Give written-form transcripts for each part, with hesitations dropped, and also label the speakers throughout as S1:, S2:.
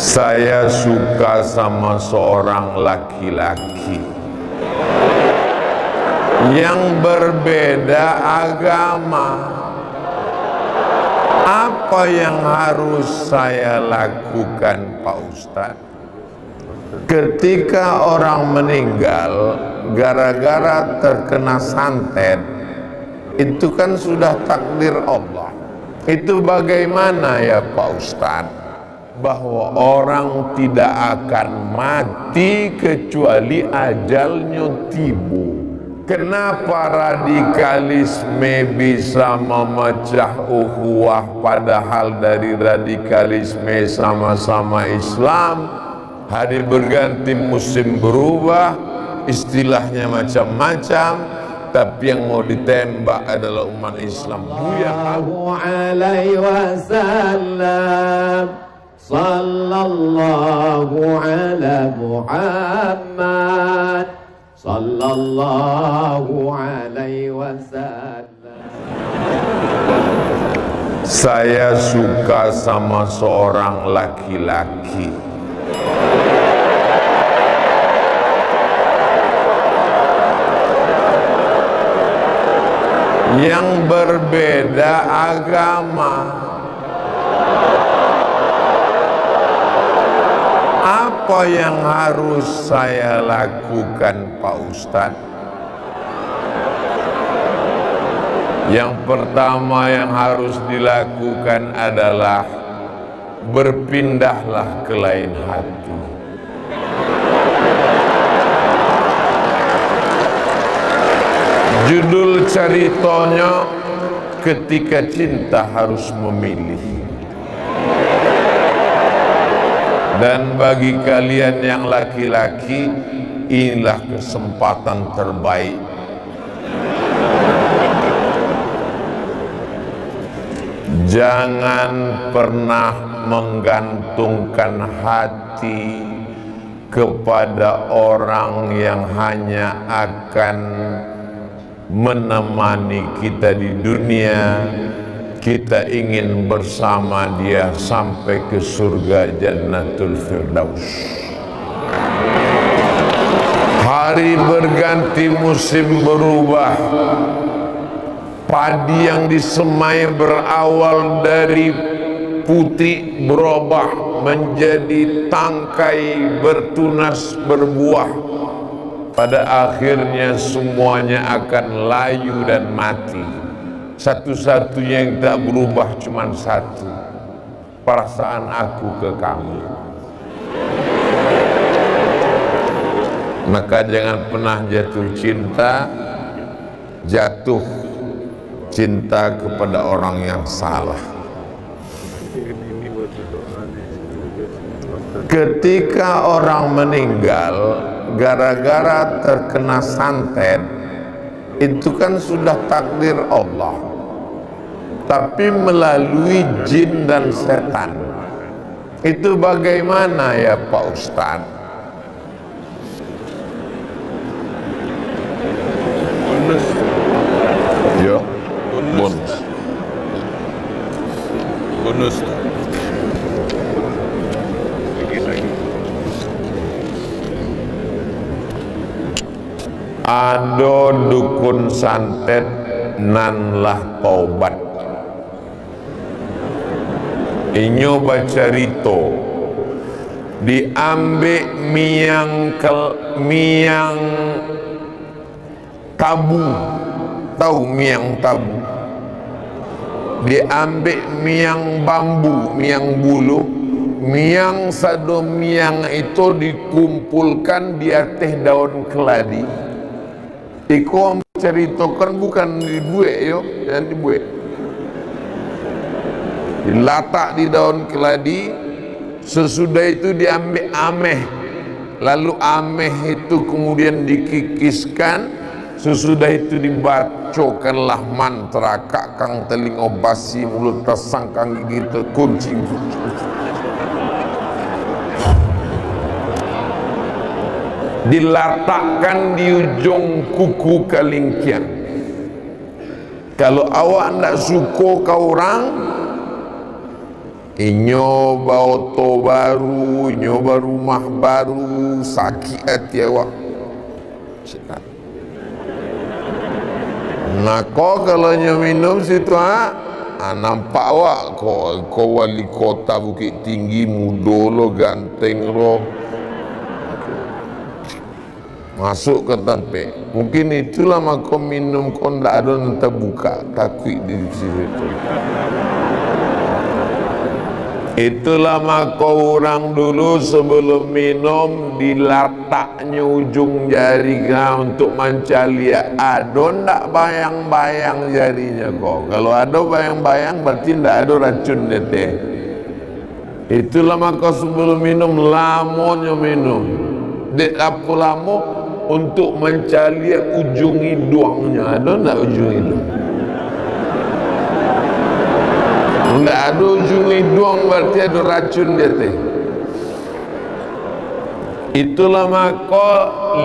S1: Saya suka sama seorang laki-laki yang berbeda agama. Apa yang harus saya lakukan, Pak Ustadz? Ketika orang meninggal gara-gara terkena santet, itu kan sudah takdir Allah. Itu bagaimana ya Pak Ustadz? Bahwa orang tidak akan mati kecuali ajalnya tiba. Kenapa radikalisme bisa memecah ukhuwah padahal dari radikalisme sama-sama Islam? Hari berganti musim berubah, istilahnya macam-macam, tapi yang mau ditembak adalah umat Islam.
S2: Sallallahu alaihi wasallam, sallallahu ala Muhammad, sallallahu alaihi wasallam.
S1: Saya suka sama seorang laki-laki yang berbeda agama. Apa yang harus saya lakukan, Pak Ustadz? Yang pertama yang harus dilakukan adalah berpindahlah ke lain hati. Judul ceritanya ketika cinta harus memilih. Dan bagi kalian yang laki-laki, inilah kesempatan terbaik. Jangan pernah menggantungkan hati kepada orang yang hanya akan menemani kita di dunia. Kita ingin bersama dia sampai ke surga Jannatul Firdaus. Hari berganti, musim berubah. Padi yang disemai berawal dari putih berubah menjadi tangkai, bertunas, berbuah. Pada akhirnya semuanya akan layu dan mati. Satu-satunya yang tak berubah cuma satu, perasaan aku ke kamu. Maka jangan pernah jatuh cinta kepada orang yang salah. Ketika orang meninggal gara-gara terkena santet, itu kan sudah takdir Allah, tapi melalui jin dan setan. Itu bagaimana ya Pak Ustadz? Yo, bonus. Ado dukun santet nan lah taubat. Inyo baca rito diambil miang tabu. Tahu miang tabu? Diambil miang bambu, miang bulu, miang sado miang itu dikumpulkan di atas daun keladi. Iku ceritakan bukan dibuat yo, jangan dibuat. Diletak di daun keladi, sesudah itu diambil ameh, lalu ameh itu kemudian dikikiskan, sesudah itu dibacokanlah mantra kakang telingo basi mulut tersangkang gigi terkunci. Diletakkan di ujung kuku kalingkian. Kalau awak tidak suka kau orang, nyoba oto baru, nyoba rumah baru, sakit hati awak. Nah kau kalau minum situ nampak awak kau wali kota Bukit Tinggi, muda lo, ganteng lo, masuk ke tempat. Mungkin itulah kau minum kau ndak ada nanti buka takut di situ. Itulah maka orang dulu sebelum minum diletaknya ujung jari untuk mencari. Ada ndak bayang-bayang jarinya kok? Kalau ada bayang-bayang berarti ndak ada racun dete. Itulah maka sebelum minum lamonnya minum. Dek apa lamo untuk mencari ujung hidungnya. Ada ndak ujung hidung? Nggak ada ujung hidung berarti ada racun dia teh. Itulah maka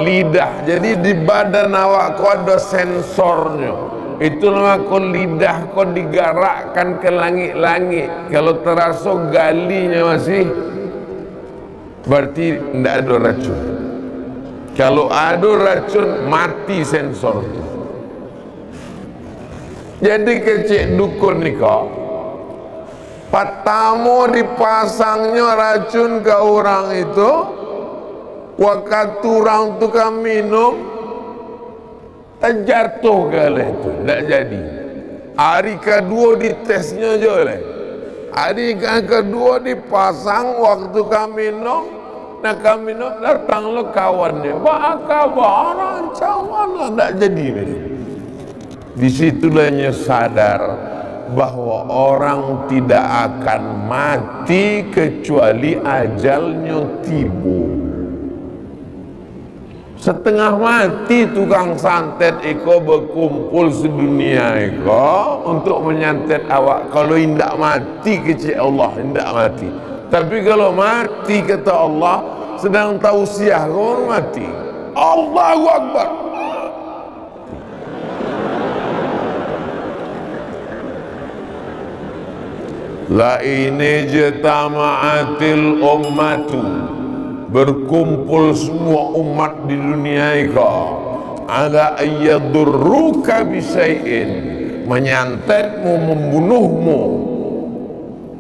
S1: lidah. Jadi di badan awak kau ada sensornya. Itulah maka lidah kau digerakkan ke langit-langit. Kalau terasa galinya masih, berarti tidak ada racun. Kalau ada racun, mati sensor itu. Jadi kecik dukun ni kau, pertama dipasangnya racun ke orang itu, waktu orang tu kan minum, terjatuh kali itu, tak jadi. Hari kedua ditesnya je lah. Hari kedua dipasang, waktu kan minum, nak kan minum datang lo kawannya, apa kabar rancangan tak jadi ni. Disitulahnya sadar bahwa orang tidak akan mati kecuali ajalnya tiba. Setengah mati tukang santet iko berkumpul sedunia iko untuk menyantet awak. Kalau tidak mati kecil Allah tidak mati. Tapi kalau mati kata Allah sedang tausiah kau mati. Allahu Akbar. La ini jetama'atil ummatu, berkumpul semua umat di dunia ini ala ayyadurruka bisyai'in, menyantetmu, membunuhmu.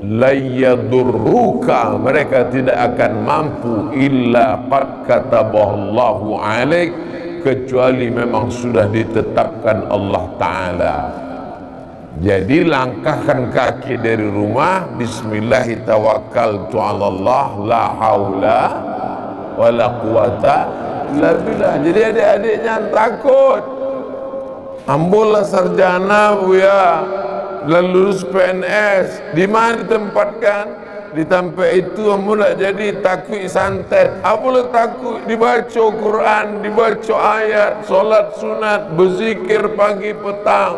S1: La yadurruka, mereka tidak akan mampu illa qad kataballahu alaik, kecuali memang sudah ditetapkan Allah Ta'ala. Jadi langkahkan kaki dari rumah, bismillahi tawakkaltu ala Allah, la haula wala quwata illa billah. Jadi adik-adik jangan takut. Ambillah sarjana buya, lalu lulus PNS, di mana ditempatkan? Di tempat itu ambo nak jadi takut santet. Apa lu takut? Dibaca Quran, dibaca ayat, solat sunat, berzikir pagi petang,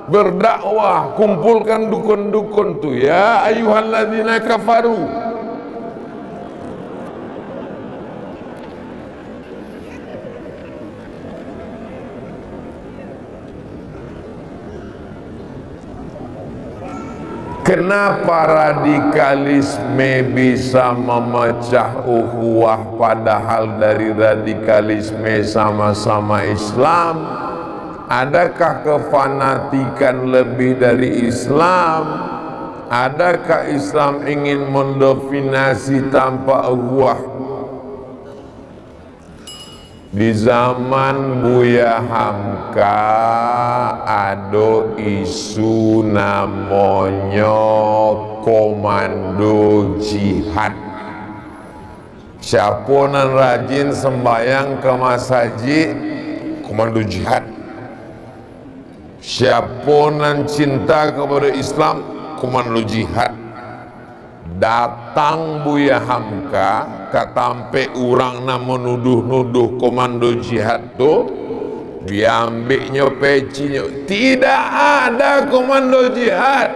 S1: berdakwah, kumpulkan dukun-dukun tu. Ya ayyuhalladzina kafaru, kenapa radikalisme bisa memecah ukhuwah padahal dari radikalisme sama-sama Islam? Adakah kefanatikan lebih dari Islam? Adakah Islam ingin mendominasi tanpa ukhuwah? Di zaman Buya Hamka ada isu namanya komando jihad. Siapa yang rajin sembahyang ke masjid, komando jihad. Siapa yang cinta kepada Islam, komando jihad. Datang Buya Hamka, katampe orang nak menuduh-nuduh komando jihad tu, diambilnya pecinya. Tidak ada komando jihad.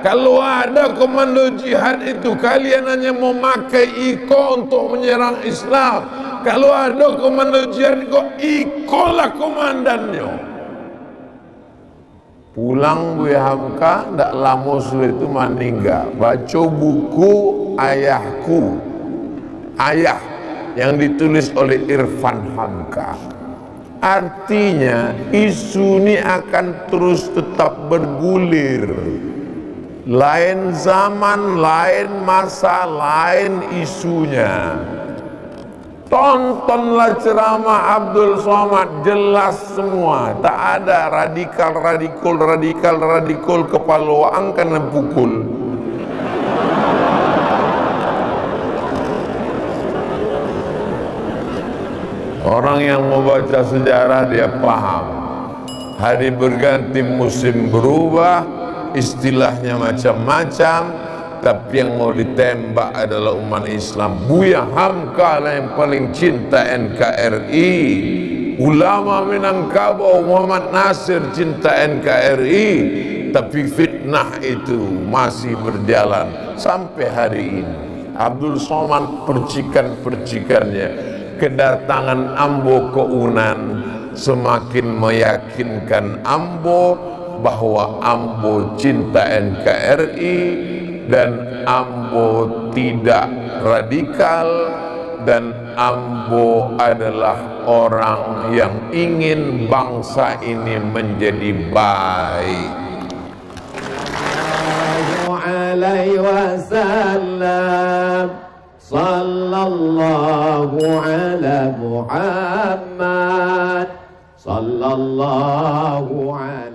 S1: Kalau ada komando jihad itu, kalian hanya memakai iko untuk menyerang Islam. Kalau ada komando jihad, iko lah komandannya. Pulang Buya Hamka, ndak lama sudah itu meninggal. Baca buku Ayahku, Ayah, yang ditulis oleh Irfan Hamka. Artinya isu ini akan terus tetap bergulir. Lain zaman, lain masa, lain isunya. Tontonlah ceramah Abdul Somad, jelas semua. Tak ada radikal kepala wang kena pukul. Orang yang membaca sejarah dia paham. Hari berganti, musim berubah, istilahnya macam-macam. Tapi yang mau ditembak adalah umat Islam. Buya Hamka lah yang paling cinta NKRI. Ulama Minangkabau Muhammad Nasir cinta NKRI. Tapi fitnah itu masih berjalan sampai hari ini. Abdul Somad percikan-percikannya, kedatangan Ambo ke Unan semakin meyakinkan Ambo bahwa Ambo cinta NKRI dan Ambo tidak radikal, dan Ambo adalah orang yang ingin bangsa ini menjadi baik.
S2: Alaihi wasallam, sallallahu ala Muhammad, sallallahu alaihi